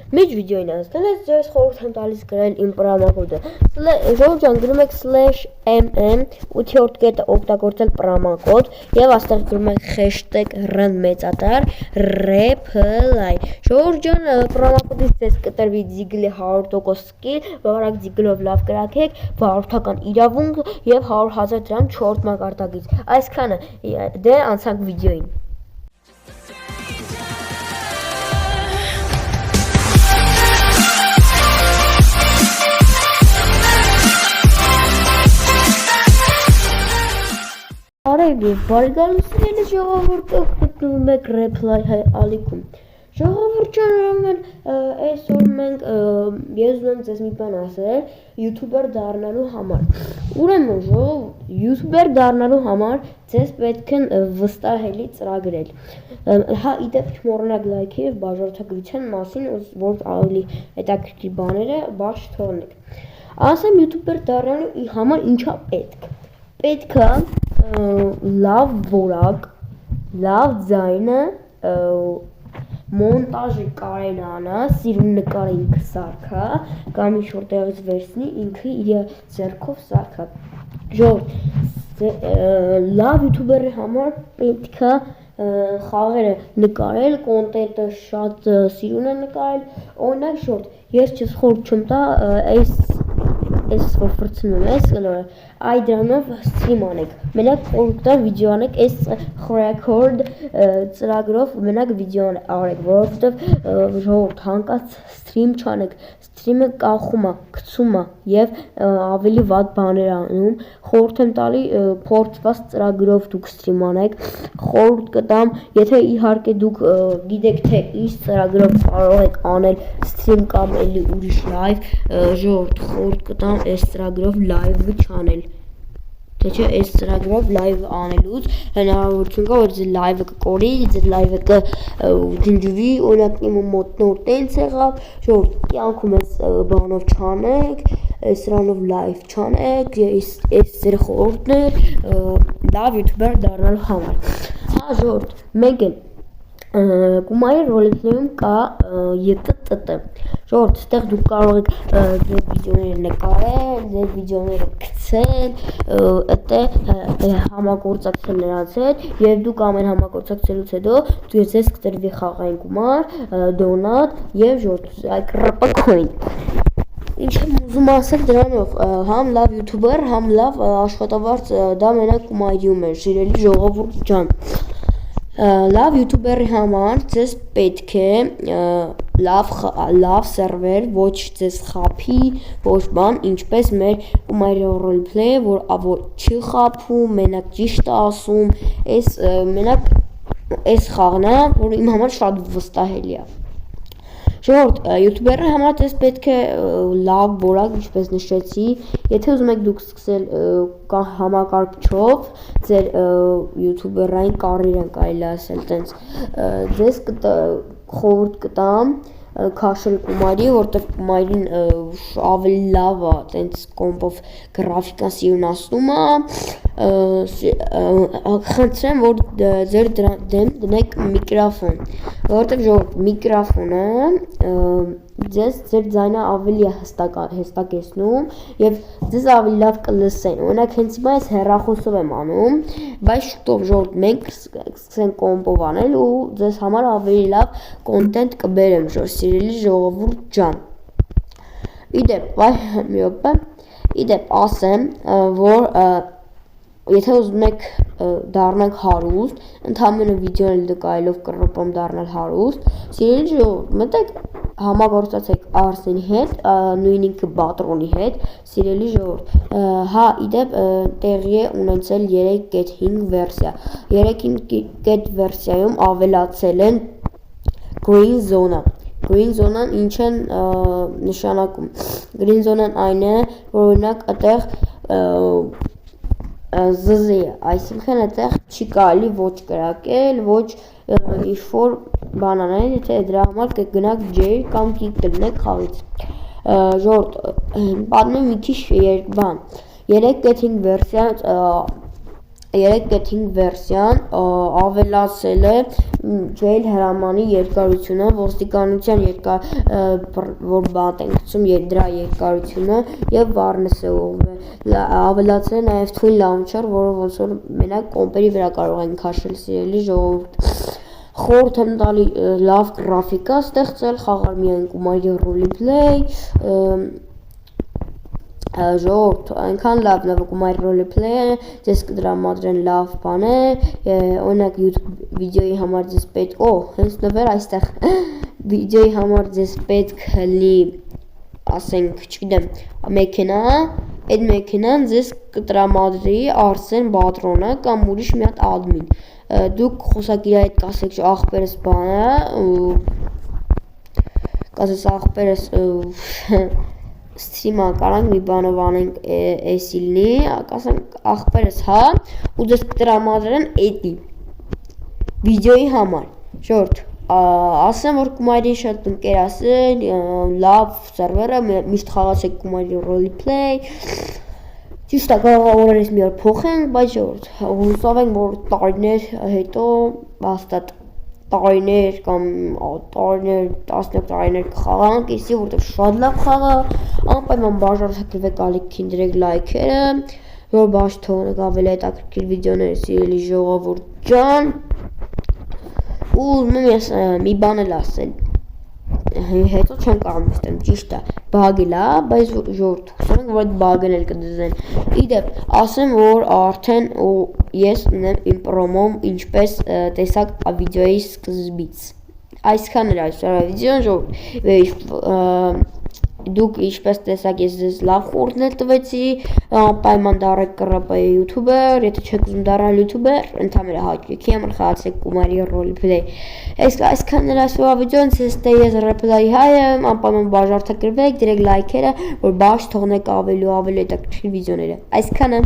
Միջ վիդեոին անցնել ես ձեզ խորհուրդ եմ տալիս գրել իմ պրոմոկոդը։ Ժողովուրդ գնում եք /mm 8-րդ կետը օգտագործել պրոմոկոդ եւ այստեղ գրում եք #rand մեծատար reply։ Ժողովուրդ ջան, պրոմոկոդից ձեզ կտրվի Ձիգլի 100% սկիլ, վարակ Ձիգլով լավ կրակեք, վարորդական իրավունք եւ 100,000 դրամ 4 մակարդակից։ Այսքանը, դե անցանք վիդեոին։ Բարի գալուսիների ժողովուրդը գտնում եք reply ալիքում։ Ժողովուրդ ջան, այսօր մենք ես ուզում եմ ձեզ մի բան ասել յութուբեր դառնալու համար։ Ուրեմն ժողովուրդ, յութուբեր դառնալու համար ձեզ պետք է վստահելի ծրագրեր։ Հա, իդեպ չմոռանաք լայքի եւ բաժանորդագրության մասին, որ ավելի հետաքրքիր բաները բաց թողնեք։ Ասեմ յութուբեր դառնալու համար ինչա պետք։ Պետք է լավ որակ, լավ ձայնը, մոնտաժը կարելի անա, սիրուն նկարը ինքը սարքա, կամ ինչ որտեղից վերցնի ինքը իր ձեռքով սարքա։ Լավ յութուբերի համար պետք է խաղերը նկարել, կոնտենտը շատ սիրուն է նկարել, օրինակ շորտ, ես չես խորհուրդ չեմ տա այս որ ֆրցնում եմ, այ դրանով սթրիմ անեք, մենակ խորհուրդ վիդեո անեք, այս record ծրագրով մենակ վիդեո արեք, որովհետև ժողովուրդ հանկած սթրիմ չանեք, սթրիմը կախում է, գցում է եւ ավելի վատ բաներ անում, խորհուրդ եմ տալի փորձված ծրագրով դուք սթրիմ անեք, խորհուրդ կտամ, եթե իհարկե դուք գիտեք թե ինչ ծրագրով կարող եք անել սթրիմ կամ էլի ուրիշ լայվ, ժողովուրդ խորհուրդ կտամ այս ծրագրով լայվը չանել, թե չէ այս ծրագրով լայվ անելուց հնարավորություն կա, որ ձեր լայվը կկորի, ձեր լայվը կջնջվի, օրինակ իմ մոտ նոր տենց եղավ, ժողովուրդ կյանքում այս բանով չանեք, այս սրանով լայվ չանեք, այս ձեր խորհուրդն է լավ յութուբեր դառնալու համար։ Հա ժողովուրդ, մեկ էլ Գումարի ռոլիկներում կա ԵՏՏ։ Ժողովուրդ, այստեղ դուք կարող եք ձեր վիդեոները նկարել, ձեր վիդեոները գցել, այդտեղ համագործակցել նրանց հետ, եւ դուք ամեն համագործակցելուց հետո ձեզ կտրվի խաղային գումար, դոնատ եւ ժողովուրդ, այ կռպկոին։ Ինչ եմ ուզում ասել դրանով, համ լավ յութուբեր, համ լավ աշխատավարձ, դա մենակ կոմայդիում է, սիրելի ժողովուրդ ջան։ Լավ յութուբերի համար ձեզ պետք է լավ սերվեր, ոչ ձեզ խափի, ոչ բան, ինչպես մեր Կումայրի ռոլփլեյը, որ չի խափում, մենակ ճիշտ է ասում, մենակ այս խաղն է, որ իմ համար շատ վստահելի է։ Ժողովուրդ, յութուբերի համար ձեզ պետք է լավ որակ, ինչպես նշեցի, եթե ուզում եք դուք սկսել համակարգչով, ձեր յութուբերային կարիերան կարելի ասել տենց, ձեզ խորհուրդ կտամ քաշել Կումայրի, որտեղ Կումայրին ավելի լավ է, տենց կոմպով գրաֆիկան սիրունացնում է, խնդրեմ, որ ձեր դեմ դնեք միկրոֆոն, որովհետև ժողովուրդ միկրոֆոնը ձեր ձայնը ավելի է հստակեցնում եւ ձեզ ավելի լավ կլսեն, օրինակ հենց հիմա ես հեռախոսով եմ անում, բայց շուտով ժողովուրդ մենք սկսենք կոմպով անել ու ձեզ համար ավելի լավ կոնտենտ կբերեմ, սիրելի ժողովուրդ ջան։ Իդեպ ասեմ, որ եթե ուզում եք դառնանք հարուստ, ընդհանրապես վիդեոն դկայելով կռպում դառնալ հարուստ, սիրելի ժողովուրդ, մտեք համագործակցեք Արսենի հետ, նույն ինքը Բատրոնի հետ, սիրելի ժողովուրդ, հա, իդեպ տեղի է ունեցել 3.5 վերսիա, 3.5 վերսիայում ավելացել են Green Zone-ը, Green Zone-ն ինչ են նշանակում, Green Zone-ն այն է, որ օրինակ այդտեղ զզի է, այսինքն այդտեղ չի կարելի ոչ կրակել, ոչ ինչ-որ բան անել, եթե դրա համար կգնաք ջեր կամ կգնեք խաղից։ Ժողովուրդ, պատմեմ մի քիչ բան, 3.5 վերսիա 3.5 վերսիան ավելացել է ջեյլ հրամանի երկարությունը, ոստիկանության որ բանտ են գցում դրա երկարությունը եւ վառնեսը ավելացել է նաեւ Twin Launcher, որը ոնց որ մենակ կոմպերի վրա կարող են քաշել սիրելի ժողովուրդ։ Խորհուրդ եմ տալի լավ գրաֆիկա ստեղծել, խաղալ միայն գումարի roleplay, ժողովուրդ այնքան լավն է գումարի roleplay-ը, ձեզ կդրամադրեն լավ բաներ, օրինակ YouTube վիդեոյի համար ձեզ պետք, հենց նվեր այստեղ վիդեոյի համար ձեզ պետք լի, ասենք, չգիտեմ, մեքենա, այդ մեքենան ձեզ կտրամադրի Արսեն Բատրոնը կամ ուրիշ մի հատ ադմին, դուք խոսակիրի հետ կասեք ախպերս բանը, կասես ախպերս սթրիմա կարանք մի բանով անենք էսիլնի, կասենք ախպերս հա, ու ձեզ կտրամադրեն էդի վիդեոյի համար, ժորդ, ասեմ որ կումարի շատ ընկեր ասեն, լավ սերվերը, միշտ խաղացեք կումարի roleplay, ճիշտ է կարող մի օր փոխենք, բայց ժորդ, հուսով ենք որ տարիներ հետո հաստատ տարիներ կամ տարիներ, 10 տարիներ կխաղանք, իսի որտեղ շատ լավ խաղա, անպայման բաժանորդագրվեք ալիքին դրեք լայքերը, որ բաց թողնեք ավելի հետաքրքիր վիդեոներ սիրելի ժողովուրդ ջան, ու մի բան էլ ասել, հետո չեմ կարող նստեմ, ճիշտ է, բագել է, բայց ժողովուրդ, հուսով ենք որ այդ բագն էլ կդզեն, իդեպ, ասեմ որ արդեն ես ունեմ իմ պրոմոմ ինչպես տեսակ վիդեոյի սկզբից, այսքան էր այսօր վիդեոն ժողովուրդ, դուք ինչպես տեսակ ես ձեզ լավ խորհուրդներ տվեցի, պայման դառեք կռպ յութուբեր, եթե չեք ուզում դառնալ յութուբեր, ընդհանրապես հաճույքի համար խաղացեք կումարի roleplay, այսքան էր այսօր վիդեոն, ես roleplay հայ եմ, անպայման բաժանորդագրվեք, դրեք լայքերը, որ բաց թողնեք ավելի հետաքրքիր վիդեոները, այսքանը